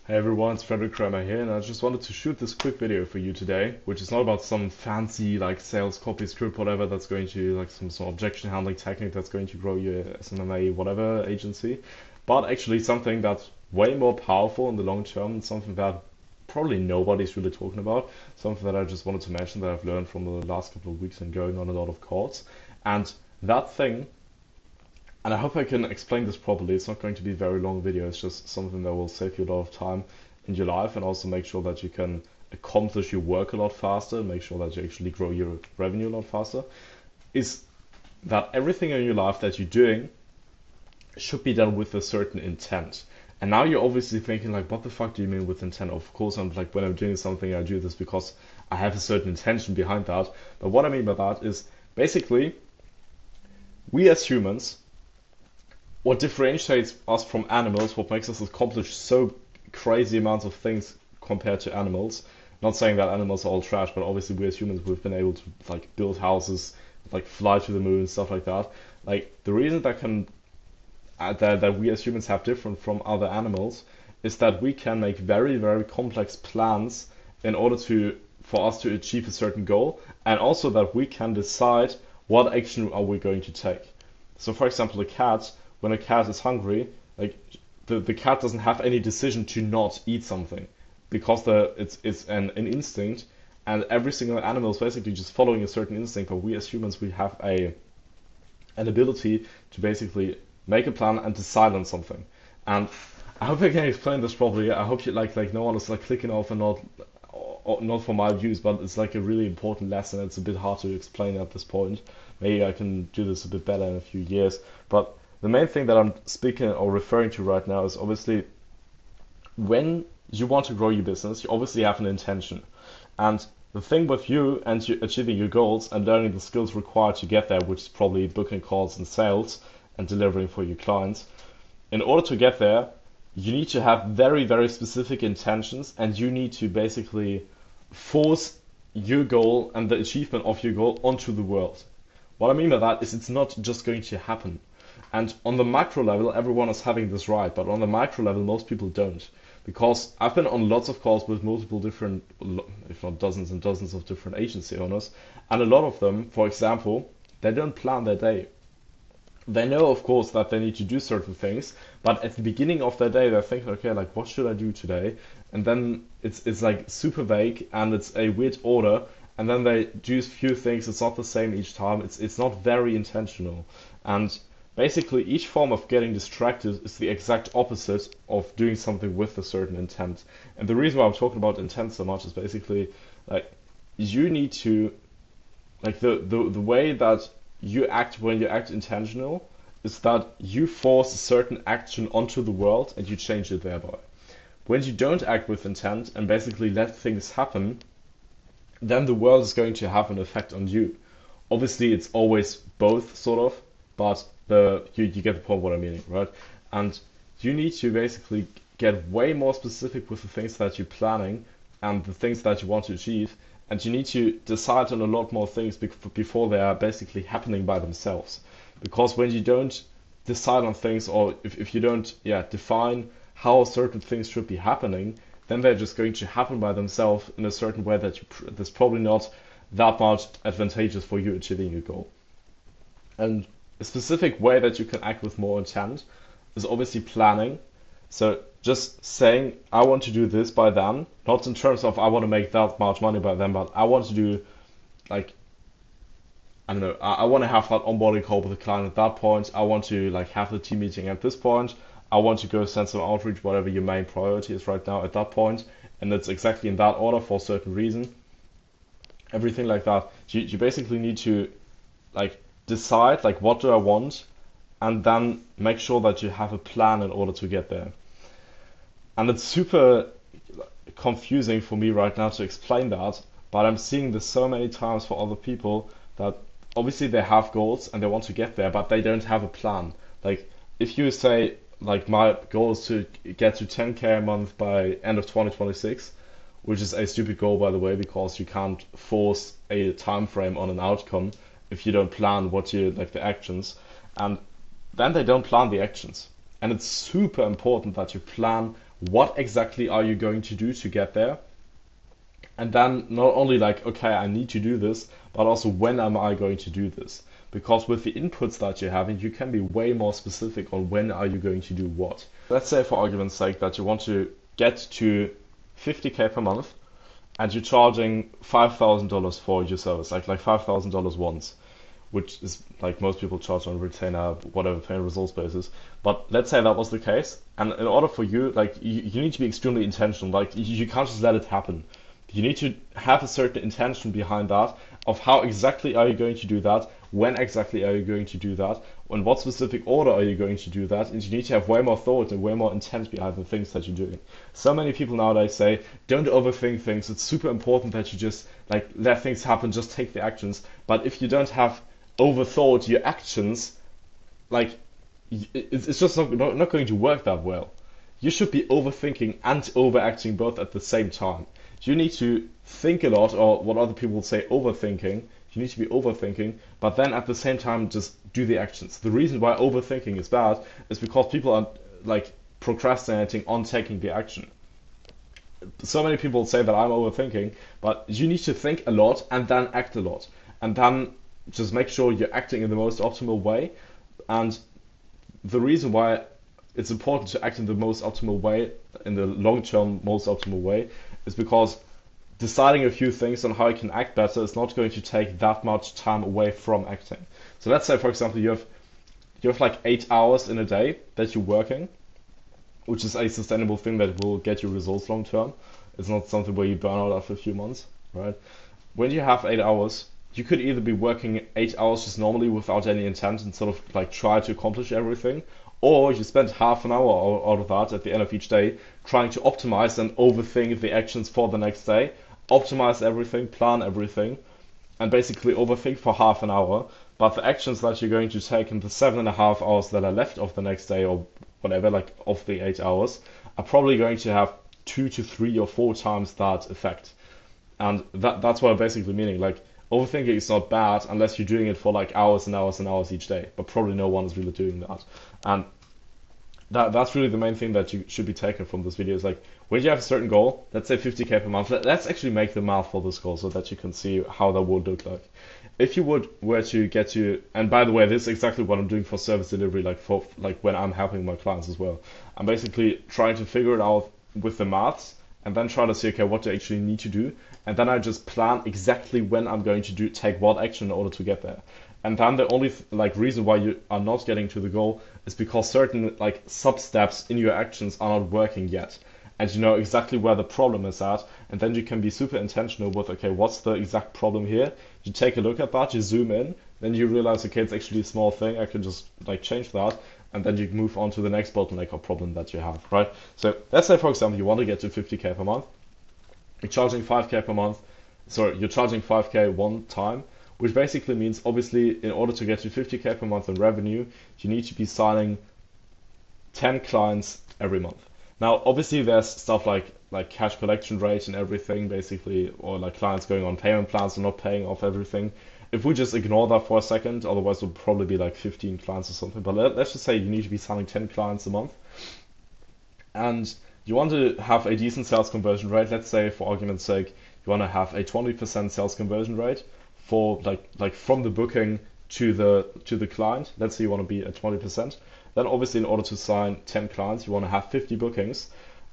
Hey everyone, it's Frederick Kramer here, and I just wanted to shoot this quick video for you today, which is not about some fancy like sales copy script, whatever, that's going to like some objection handling technique that's going to grow your SMMA whatever agency, but actually something that's way more powerful in the long term, and something that probably nobody's really talking about, something that I just wanted to mention that I've learned from the last couple of weeks and going on a lot of calls, and that thing. And I hope I can explain this properly. It's not going to be a very long video. It's just something that will save you a lot of time in your life and also make sure that you can accomplish your work a lot faster, make sure that you actually grow your revenue a lot faster. Is that everything in your life that you're doing should be done with a certain intent. And now you're obviously thinking like, what the fuck do you mean with intent? Of course, I'm like, when I'm doing something, I do this because I have a certain intention behind that. But what I mean by that is basically, we as humans, what differentiates us from animals, what makes us accomplish so crazy amounts of things compared to animals. Not saying that animals are all trash, but obviously we as humans, we've been able to like build houses, like fly to the moon, stuff like that. Like the reason that can that we as humans have different from other animals is that we can make very, very complex plans in order to for us to achieve a certain goal, and also that we can decide what action are we going to take. So for example, a cat, when a cat is hungry, like the cat doesn't have any decision to not eat something because it's an instinct, and every single animal is basically just following a certain instinct. But we as humans, we have an ability to basically make a plan and decide on something. And I hope I can explain this properly. I hope you like no one is like clicking off and not for my views, but it's like a really important lesson. It's a bit hard to explain at this point. Maybe I can do this a bit better in a few years, but the main thing that I'm speaking or referring to right now is obviously when you want to grow your business, you obviously have an intention. And the thing with you and you achieving your goals and learning the skills required to get there, which is probably booking calls and sales and delivering for your clients, in order to get there, you need to have very, very specific intentions, and you need to basically force your goal and the achievement of your goal onto the world. What I mean by that is it's not just going to happen. And on the macro level, everyone is having this right, but on the micro level, most people don't. Because I've been on lots of calls with multiple different, if not dozens and dozens of different agency owners, and a lot of them, for example, they don't plan their day. They know, of course, that they need to do certain things, but at the beginning of their day, they think, okay, like, what should I do today? And then it's like super vague, and it's a weird order, and then they do a few things, it's not the same each time, it's not very intentional. And basically, each form of getting distracted is the exact opposite of doing something with a certain intent. And the reason why I'm talking about intent so much is basically like you need to like the way that you act when you act intentional is that you force a certain action onto the world and you change it thereby. When you don't act with intent and basically let things happen, then the world is going to have an effect on you. Obviously, it's always both, sort of, but you get the point what I'm meaning, right? And you need to basically get way more specific with the things that you're planning and the things that you want to achieve, and you need to decide on a lot more things before they are basically happening by themselves. Because when you don't decide on things, or if you don't define how certain things should be happening, then they're just going to happen by themselves in a certain way that's probably not that much advantageous for you achieving your goal. And a specific way that you can act with more intent is obviously planning. So just saying, I want to do this by then, not in terms of I want to make that much money by then, but I want to do like, I don't know, I want to have that onboarding call with the client at that point. I want to like have the team meeting at this point. I want to go send some outreach, whatever your main priority is right now at that point. And it's exactly in that order for a certain reason. Everything like that. You basically need to like decide like what do I want, and then make sure that you have a plan in order to get there. And it's super confusing for me right now to explain that, but I'm seeing this so many times for other people that obviously they have goals and they want to get there, but they don't have a plan. Like if you say like my goal is to get to 10k a month by end of 2026, which is a stupid goal by the way, because you can't force a time frame on an outcome if you don't plan what you like the actions, and then they don't plan the actions. And it's super important that you plan what exactly are you going to do to get there? And then not only like, okay, I need to do this, but also when am I going to do this? Because with the inputs that you're having, you can be way more specific on when are you going to do what. Let's say for argument's sake that you want to get to 50K per month and you're charging $5,000 for your service, like $5,000 once, which is like most people charge on retainer, whatever, paying results basis. But let's say that was the case, and in order for you, like you need to be extremely intentional. Like you can't just let it happen. You need to have a certain intention behind that of how exactly are you going to do that, when exactly are you going to do that, in what specific order are you going to do that, and you need to have way more thought and way more intent behind the things that you're doing. So many people nowadays say, don't overthink things, it's super important that you just like let things happen, just take the actions. But if you don't have overthought your actions, like it's just not going to work that well. You should be overthinking and overacting both at the same time. You need to think a lot, or what other people would say, overthinking. You need to be overthinking, but then at the same time just do the actions. The reason why overthinking is bad is because people are like procrastinating on taking the action. So many people say that I'm overthinking, but you need to think a lot and then act a lot. And then just make sure you're acting in the most optimal way. And the reason why it's important to act in the most optimal way, in the long term most optimal way, is because deciding a few things on how you can act better is not going to take that much time away from acting. So let's say, for example, you have like 8 hours in a day that you're working, which is a sustainable thing that will get you results long term. It's not something where you burn out after a few months, right? When you have 8 hours, you could either be working 8 hours just normally without any intent and sort of like try to accomplish everything, or you spend half an hour out of that at the end of each day trying to optimize and overthink the actions for the next day, optimize everything, plan everything, and basically overthink for half an hour. But the actions that you're going to take in the 7.5 hours that are left of the next day, or whatever, like of the 8 hours, are probably going to have 2 to 3 or 4 times that effect. And that's what I'm basically meaning. Like, overthinking is not bad unless you're doing it for like hours and hours and hours each day, but probably no one is really doing that. And that's really the main thing that you should be taking from this video is like, when you have a certain goal, let's say 50K per month, let's actually make the math for this goal so that you can see how that would look like. If you were to get to, and by the way, this is exactly what I'm doing for service delivery, like when I'm helping my clients as well. I'm basically trying to figure it out with the maths and then try to see, okay, what do I actually need to do? And then I just plan exactly when I'm going to take what action in order to get there. And then the only reason why you are not getting to the goal is because certain like sub steps in your actions are not working yet. And you know exactly where the problem is at, and then you can be super intentional with, okay, what's the exact problem here? You take a look at that, you zoom in, then you realize, okay, it's actually a small thing, I can just like change that, and then you move on to the next bottleneck or problem that you have, right? So let's say, for example, you want to get to 50K per month, you're charging 5K per month, you're charging 5K one time, which basically means, obviously, in order to get to 50K per month in revenue, you need to be signing 10 clients every month. Now, obviously, there's stuff like cash collection rate and everything, basically, or like clients going on payment plans and not paying off everything. If we just ignore that for a second, otherwise it would probably be like 15 clients or something. But let's just say you need to be signing 10 clients a month, and you want to have a decent sales conversion rate. Let's say, for argument's sake, you want to have a 20% sales conversion rate for like from the booking to the client. Let's say you want to be at 20%. Then obviously in order to sign 10 clients, you want to have 50 bookings.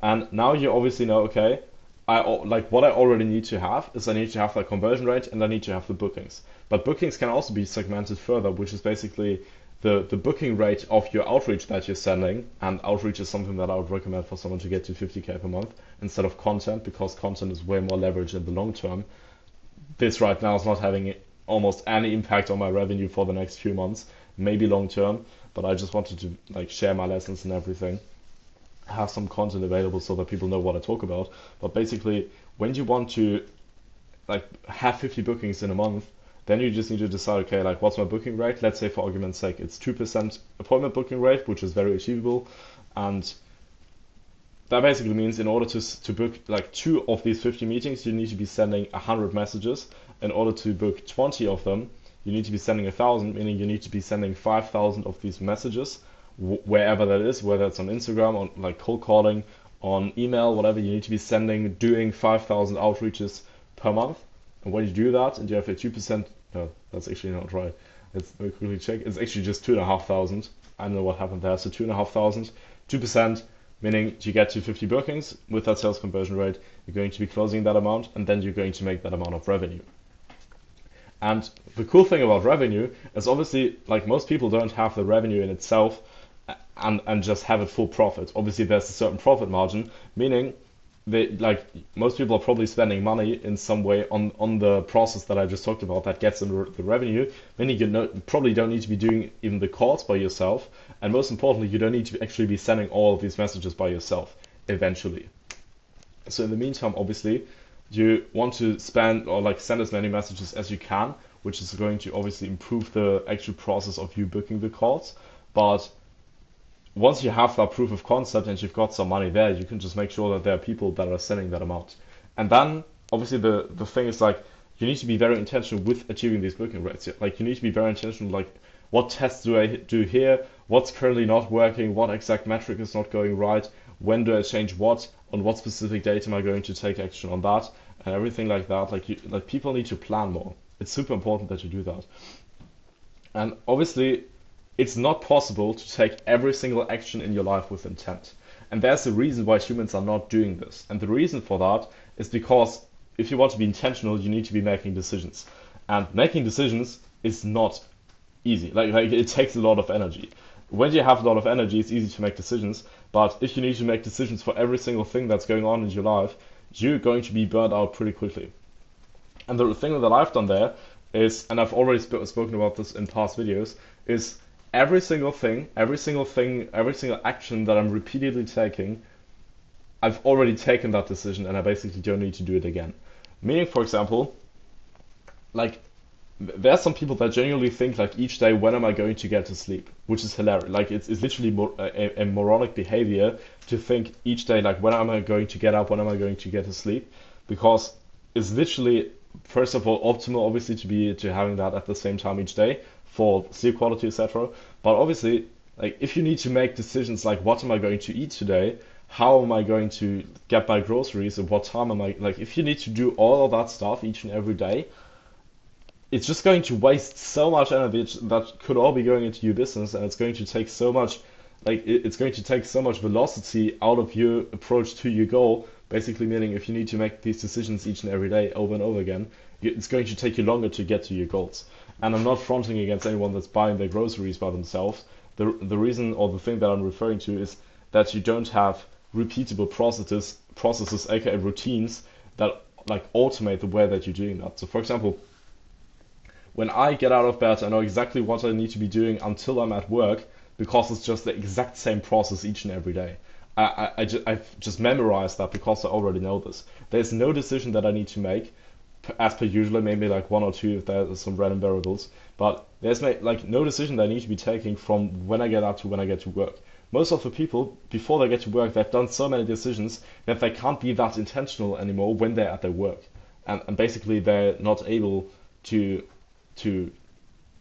And now you obviously know, okay, what I already need to have is I need to have that conversion rate and I need to have the bookings. But bookings can also be segmented further, which is basically the booking rate of your outreach that you're sending. And outreach is something that I would recommend for someone to get to 50K per month instead of content, because content is way more leverage in the long term. This right now is not having almost any impact on my revenue for the next few months, maybe long term, but I just wanted to like share my lessons and everything, have some content available so that people know what I talk about. But basically, when you want to like have 50 bookings in a month, then you just need to decide, okay, like what's my booking rate? Let's say for argument's sake, it's 2% appointment booking rate, which is very achievable. And that basically means in order to book like 2 of these 50 meetings, you need to be sending 100 messages. In order to book 20 of them, you need to be sending 1,000, meaning you need to be sending 5,000 of these messages, wherever that is, whether it's on Instagram or like cold calling on email, whatever, you need to be doing 5,000 outreaches per month. And when you do that and you have a 2%, no, that's actually not right. Let's quickly check. It's actually just 2,500. I don't know what happened there. So 2,500, 2%, meaning you get to 50 bookings with that sales conversion rate. You're going to be closing that amount, and then you're going to make that amount of revenue. And the cool thing about revenue is obviously, like, most people don't have the revenue in itself and just have it full profit. Obviously, there's a certain profit margin, meaning like most people are probably spending money in some way on the process that I just talked about that gets them the revenue. Meaning you probably don't need to be doing even the calls by yourself, and most importantly, you don't need to actually be sending all of these messages by yourself eventually. So in the meantime, obviously, you want to spend or like send as many messages as you can, which is going to obviously improve the actual process of you booking the calls. But once you have that proof of concept and you've got some money there, you can just make sure that there are people that are sending that amount. And then obviously the thing is, like, you need to be very intentional with achieving these booking rates. Like, you need to be very intentional, like, what tests do I do here? What's currently not working? What exact metric is not going right? When do I change what? On what specific date am I going to take action on that? And everything like that. Like people need to plan more. It's super important that you do that. And obviously, it's not possible to take every single action in your life with intent. And there's a reason why humans are not doing this. And the reason for that is because if you want to be intentional, you need to be making decisions. And making decisions is not easy. Like it takes a lot of energy. When you have a lot of energy, it's easy to make decisions. But if you need to make decisions for every single thing that's going on in your life, you're going to be burnt out pretty quickly. And the thing that I've done there is, and I've already spoken about this in past videos, is every single action that I'm repeatedly taking, I've already taken that decision and I basically don't need to do it again. Meaning, for example, like, there are some people that genuinely think, like, each day, when am I going to get to sleep? Which is hilarious. Like, it's literally a moronic behavior to think each day, like, when am I going to get up? When am I going to get to sleep? Because it's literally, first of all, optimal, obviously, to having that at the same time each day for sleep quality, etc. But obviously, like, if you need to make decisions like, what am I going to eat today? How am I going to get my groceries? And what time am I, like, if you need to do all of that stuff each and every day, it's just going to waste so much energy that could all be going into your business, and it's going to take so much, like, it's going to take so much velocity out of your approach to your goal. Basically meaning, if you need to make these decisions each and every day over and over again, it's going to take you longer to get to your goals. And I'm not fronting against anyone that's buying their groceries by themselves. The reason, or the thing that I'm referring to, is that you don't have repeatable processes, aka routines, that like automate the way that you're doing that. So for example, when I get out of bed, I know exactly what I need to be doing until I'm at work, because it's just the exact same process each and every day. I've just memorized that because I already know this. There's no decision that I need to make, as per usual, maybe like one or two if there's some random variables, but there's like no decision that I need to be taking from when I get up to when I get to work. Most of the people, before they get to work, they've done so many decisions that they can't be that intentional anymore when they're at their work. And basically they're not able to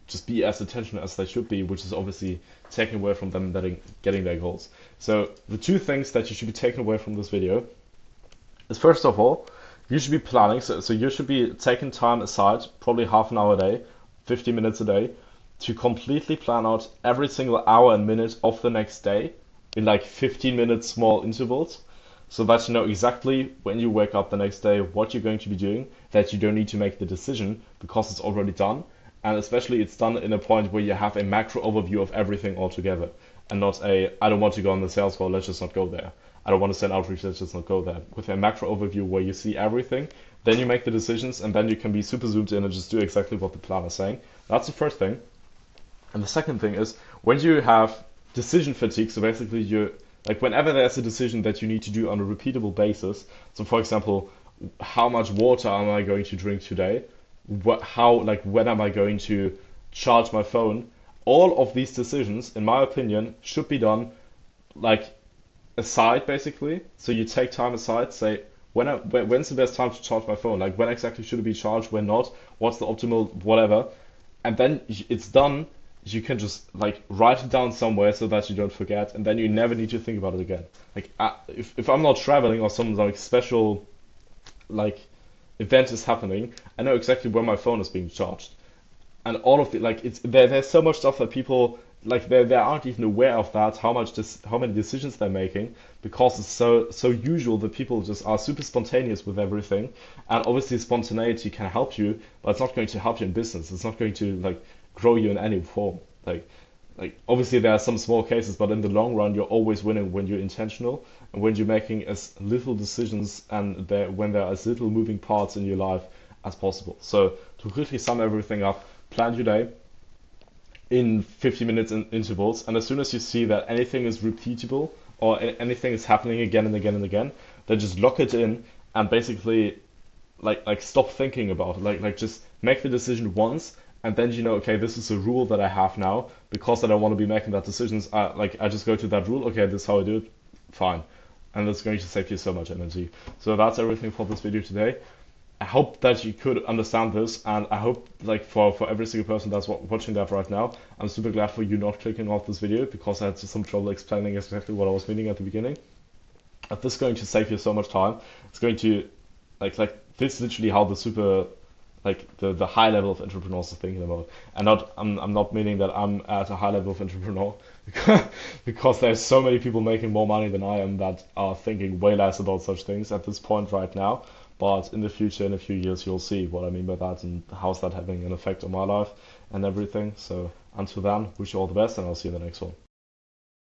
just be as intentional as they should be, which is obviously taken away from them getting their goals. So the two things that you should be taking away from this video is, first of all, you should be planning. So you should be taking time aside, probably half an hour a day, 50 minutes a day, to completely plan out every single hour and minute of the next day in like 15-minute small intervals, so that you know exactly when you wake up the next day what you're going to be doing, that you don't need to make the decision because it's already done. And especially it's done in a point where you have a macro overview of everything altogether, and not I don't want to go on the sales call, let's just not go there. I don't want to send outreach, let's just not go there. With a macro overview where you see everything, then you make the decisions, and then you can be super zoomed in and just do exactly what the plan is saying. That's the first thing. And the second thing is, when you have decision fatigue, so basically you're, like, whenever there's a decision that you need to do on a repeatable basis, so for example, how much water am I going to drink today? When am I going to charge my phone? All of these decisions, in my opinion, should be done like aside, basically. So you take time aside, say, when's the best time to charge my phone? Like, when exactly should it be charged, when not? What's the optimal whatever? And then it's done you can just like write it down somewhere so that you don't forget, and then you never need to think about it again. Like if I'm not traveling or some like special like event is happening, I know exactly where my phone is being charged, and all of the like there's so much stuff that people like they aren't even aware of that how many decisions they're making because it's so usual that people just are super spontaneous with everything, and obviously spontaneity can help you, but it's not going to help you in business. It's not going to like grow you in any form. Like obviously there are some small cases, but in the long run you're always winning when you're intentional and when you're making as little decisions and when there are as little moving parts in your life as possible. So to quickly sum everything up, plan your day in 50 minutes in intervals, and as soon as you see that anything is repeatable or anything is happening again and again and again, then just lock it in and basically like stop thinking about it. Like just make the decision once, and then you know, okay, this is a rule that I have now because I don't want to be making that decisions. I just go to that rule. Okay, this is how I do it. Fine, and that's going to save you so much energy. So that's everything for this video today. I hope that you could understand this, and I hope like for every single person that's watching that right now, I'm super glad for you not clicking off this video because I had some trouble explaining exactly what I was meaning at the beginning. But this is going to save you so much time. It's going to like this is literally how the super like the high level of entrepreneurs are thinking about. And I'm not meaning that I'm at a high level of entrepreneur because there's so many people making more money than I am that are thinking way less about such things at this point right now. But in the future, in a few years, you'll see what I mean by that and how's that having an effect on my life and everything. So until then, wish you all the best, and I'll see you in the next one.